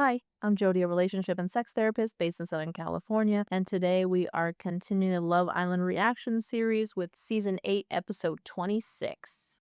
Hi, I'm Jodie, a relationship and sex therapist based in Southern California, and today we are continuing the Love Island reaction series with Season 8, Episode 26.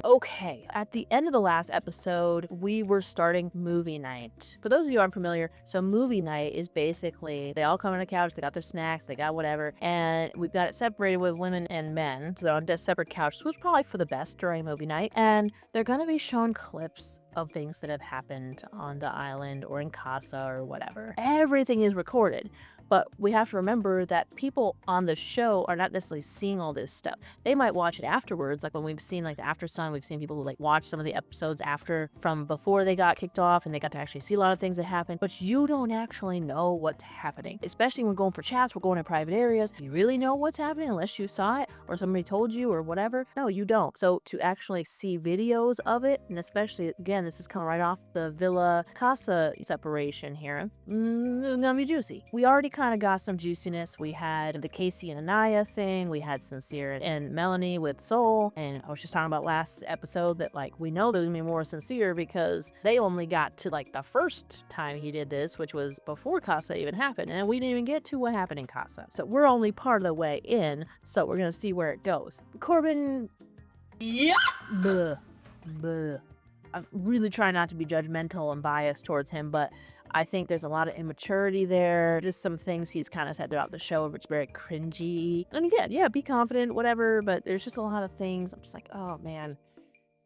Okay, at the end of the last episode, we were starting movie night. For those of you who aren't familiar, so movie night is basically they all come on the couch, they got their snacks, they got whatever, and we've got it separated with women and men. So they're on separate couches, which is probably for the best during movie night. And they're gonna be shown clips of things that have happened on the island or in Casa or whatever. Everything is recorded. But we have to remember that people on the show are not necessarily seeing all this stuff. They might watch it afterwards, like when we've seen like the After Sun, we've seen people who like watch some of the episodes after from before they got kicked off and they got to actually see a lot of things that happened. But you don't actually know what's happening. Especially when we're going for chats, we're going to private areas. You really know what's happening unless you saw it or somebody told you or whatever. No, you don't. So to actually see videos of it, and especially again, this is coming right off the Villa Casa separation here, it's gonna be juicy. We already kind of got some juiciness. We had the Casey and Anaya thing. We had Sincere and Melanie with Soul. And I was just talking about last episode that like we know there's gonna be more Sincere because they only got to like the first time he did this, which was before Casa even happened. And we didn't even get to what happened in Casa. So we're only part of the way in. So we're gonna see where it goes. Corbin. Yeah. Bleh. Bleh. I'm really trying not to be judgmental and biased towards him, but I think there's a lot of immaturity there. Just some things he's kind of said throughout the show, which is very cringy. And again, yeah, be confident, whatever, but there's just a lot of things. I'm just like, oh man,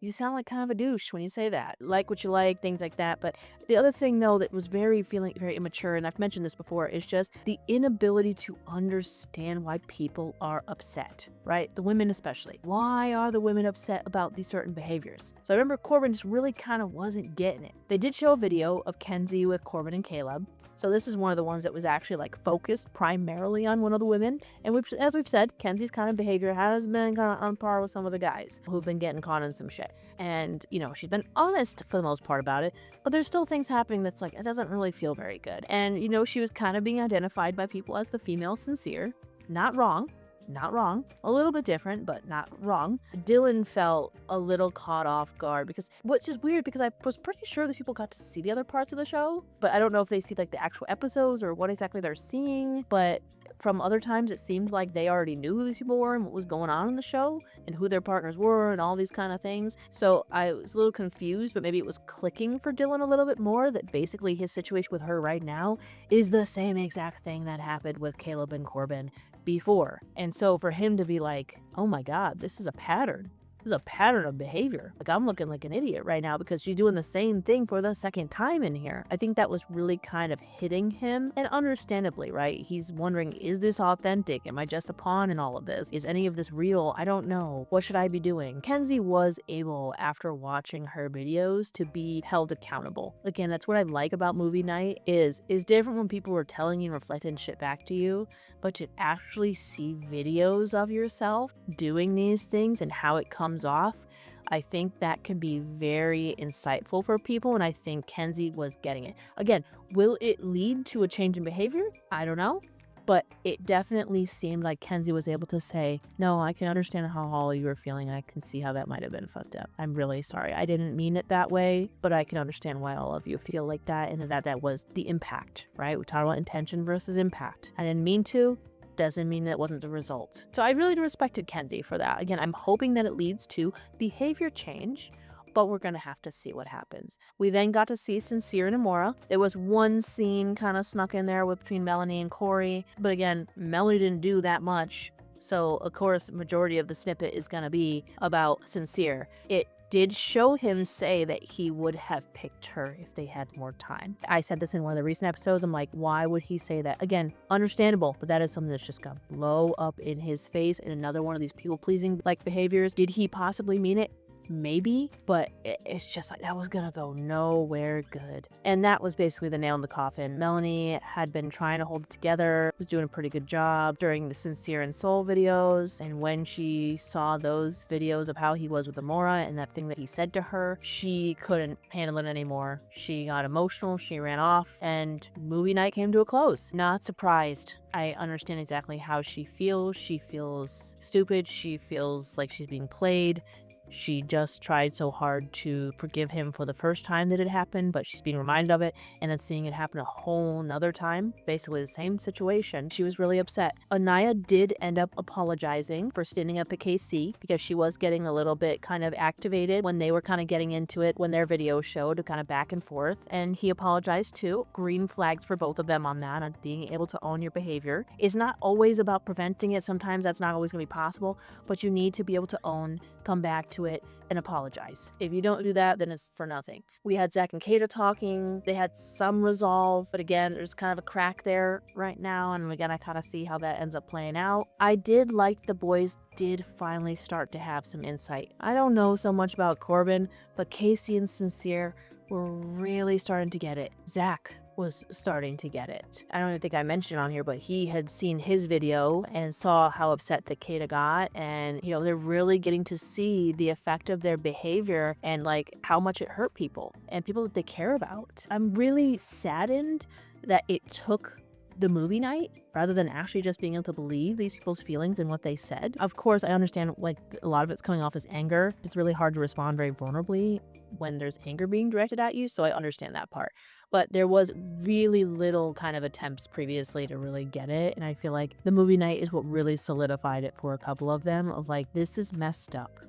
you sound like kind of a douche when you say that. Like what you like, things like that. But the other thing, though, that was feeling very immature, and I've mentioned this before, is just the inability to understand why people are upset, right? The women especially. Why are the women upset about these certain behaviors? So I remember Corbin just really kind of wasn't getting it. They did show a video of Kenzie with Corbin and Caleb. So this is one of the ones that was actually like focused primarily on one of the women. And as we've said, Kenzie's kind of behavior has been kind of on par with some of the guys who've been getting caught in some shit. And, you know, she's been honest for the most part about it, but there's still things happening that's like, it doesn't really feel very good. And, you know, she was kind of being identified by people as the female Sincere. Not wrong. Not wrong. A little bit different, but not wrong. Dylan felt a little caught off guard because, which is weird because I was pretty sure that people got to see the other parts of the show, but I don't know if they see like the actual episodes or what exactly they're seeing. But from other times, it seemed like they already knew who these people were and what was going on in the show and who their partners were and all these kind of things. So I was a little confused, but maybe it was clicking for Dylan a little bit more that basically his situation with her right now is the same exact thing that happened with Caleb and Corbin before. And so for him to be like, oh my God, this is a pattern. This is a pattern of behavior. Like, I'm looking like an idiot right now because she's doing the same thing for the second time in here. I think that was really kind of hitting him, and understandably, right? He's wondering, is this authentic? Am I just a pawn in all of this? Is any of this real? I don't know. What should I be doing? Kenzie was able, after watching her videos, to be held accountable. Again, that's what I like about movie night is different when people are telling you and reflecting shit back to you, but to actually see videos of yourself doing these things and how it comes off, I think that can be very insightful for people, and I think Kenzie was getting it. Again, will it lead to a change in behavior? I don't know, but it definitely seemed like Kenzie was able to say, no, I can understand how all you were feeling. I can see how that might have been fucked up. I'm really sorry. I didn't mean it that way, but I can understand why all of you feel like that, and that was the impact, right? We talked about intention versus impact. I didn't mean to. Doesn't mean that it wasn't the result. So I really respected Kenzie for that. Again, I'm hoping that it leads to behavior change, but we're gonna have to see what happens. We then got to see Sincere and Amora. There was one scene kind of snuck in there between Melanie and Corey, but again, Melanie didn't do that much. So of course, majority of the snippet is gonna be about Sincere. It did show him say that he would have picked her if they had more time. I said this in one of the recent episodes. I'm like, why would he say that? Again, understandable, but that is something that's just gonna blow up in his face in another one of these people-pleasing like behaviors. Did he possibly mean it? Maybe, but it's just like that was gonna go nowhere good. And that was basically the nail in the coffin. Melanie had been trying to hold it together, was doing a pretty good job during the Sincere and Soul videos, and when she saw those videos of how he was with Amora and that thing that he said to her, she couldn't handle it anymore. She got emotional, she ran off, and movie night came to a close. Not surprised. I understand exactly how she feels. She feels stupid. She feels like she's being played. She just tried so hard to forgive him for the first time that it happened, but she's being reminded of it and then seeing it happen a whole nother time, basically the same situation. She was really upset. Anaya did end up apologizing for standing up at KC because she was getting a little bit kind of activated when they were kind of getting into it when their video showed, kind of back and forth. And he apologized too. Green flags for both of them on that, on being able to own your behavior. It's not always about preventing it. Sometimes that's not always going to be possible, but you need to be able to own, come back to it, and apologize. If you don't do that, then it's for nothing. We had Zach and Kata talking. They had some resolve, but again, there's kind of a crack there right now, and we're gonna kind of see how that ends up playing out. I did like the boys did finally start to have some insight. I don't know so much about Corbin, but Casey and Sincere were really starting to get it. Zach was starting to get it. I don't even think I mentioned on here, but he had seen his video and saw how upset that Kata got, and they're really getting to see the effect of their behavior and like how much it hurt people and people that they care about. I'm really saddened that it took the movie night rather than actually just being able to believe these people's feelings and what they said. Of course, I understand like a lot of it's coming off as anger. It's really hard to respond very vulnerably when there's anger being directed at you, so I understand that part. But there was really little kind of attempts previously to really get it, and I feel like the movie night is what really solidified it for a couple of them, of like, this is messed up.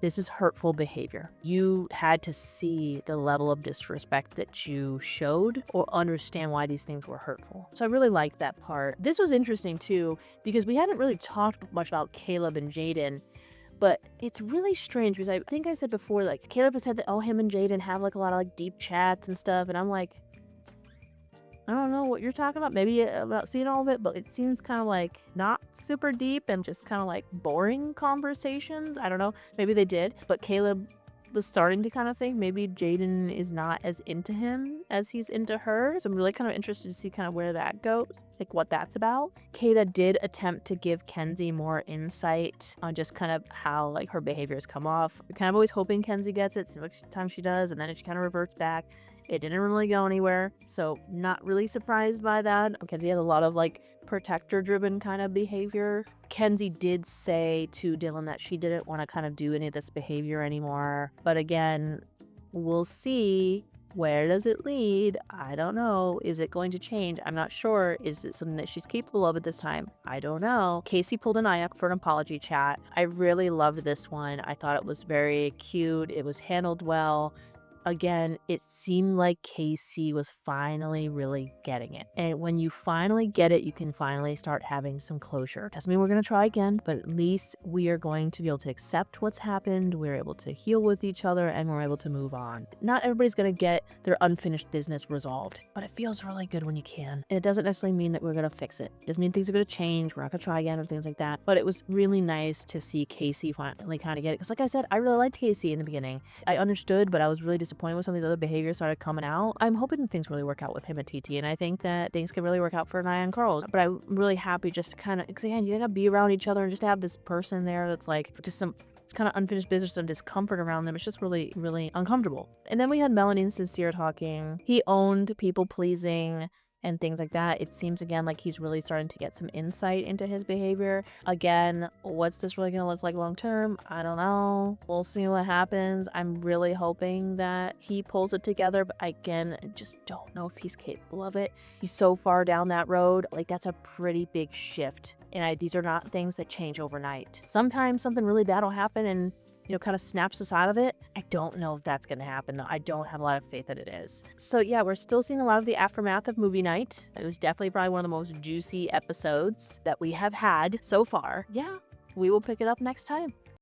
This is hurtful behavior. You had to see the level of disrespect that you showed or understand why these things were hurtful. So I really liked that part. This was interesting too, because we hadn't really talked much about Caleb and Jaden, but it's really strange because I think I said before, like Caleb has said that, him and Jaden have like a lot of like deep chats and stuff. And I'm like, I don't know what you're talking about. Maybe about seeing all of it, but it seems kind of like not super deep and just kind of like boring conversations. I don't know. Maybe they did, but Caleb was starting to kind of think maybe Jaden is not as into him as he's into her. So I'm really kind of interested to see kind of where that goes, like what that's about. Kata did attempt to give Kenzie more insight on just kind of how like her behavior has come off. We're kind of always hoping Kenzie gets it. So each time she does, and then she kind of reverts back. It didn't really go anywhere, so not really surprised by that. Kenzie has a lot of like protector-driven kind of behavior. Kenzie did say to Dylan that she didn't want to kind of do any of this behavior anymore. But again, we'll see. Where does it lead? I don't know. Is it going to change? I'm not sure. Is it something that she's capable of at this time? I don't know. Casey pulled an eye up for an apology chat. I really loved this one. I thought it was very cute. It was handled well. Again, it seemed like Casey was finally really getting it. And when you finally get it, you can finally start having some closure. Doesn't mean we're going to try again, but at least we are going to be able to accept what's happened. We're able to heal with each other and we're able to move on. Not everybody's going to get their unfinished business resolved, but it feels really good when you can. And it doesn't necessarily mean that we're going to fix it. It doesn't mean things are going to change. We're not going to try again or things like that. But it was really nice to see Casey finally kind of get it. Because like I said, I really liked Casey in the beginning. I understood, but I was really disappointed with some of the other behaviors started coming out. I'm hoping things really work out with him at TT, and I think that things could really work out for Nia and Carl. But I'm really happy just to kind of, because again, you gotta be around each other and just to have this person there that's like just some kind of unfinished business and discomfort around them. It's just really, really uncomfortable. And then we had Melanie and Sincere talking. He owned people pleasing and things like that. It seems again like he's really starting to get some insight into his behavior. Again, what's this really gonna look like long term? I don't know. We'll see what happens. I'm really hoping that he pulls it together, but again, I just don't know if he's capable of it. He's so far down that road. Like, that's a pretty big shift. And these are not things that change overnight. Sometimes something really bad will happen and kind of snaps us out of it. I don't know if that's going to happen though. I don't have a lot of faith that it is. So yeah, we're still seeing a lot of the aftermath of movie night. It was definitely probably one of the most juicy episodes that we have had so far. Yeah, we will pick it up next time.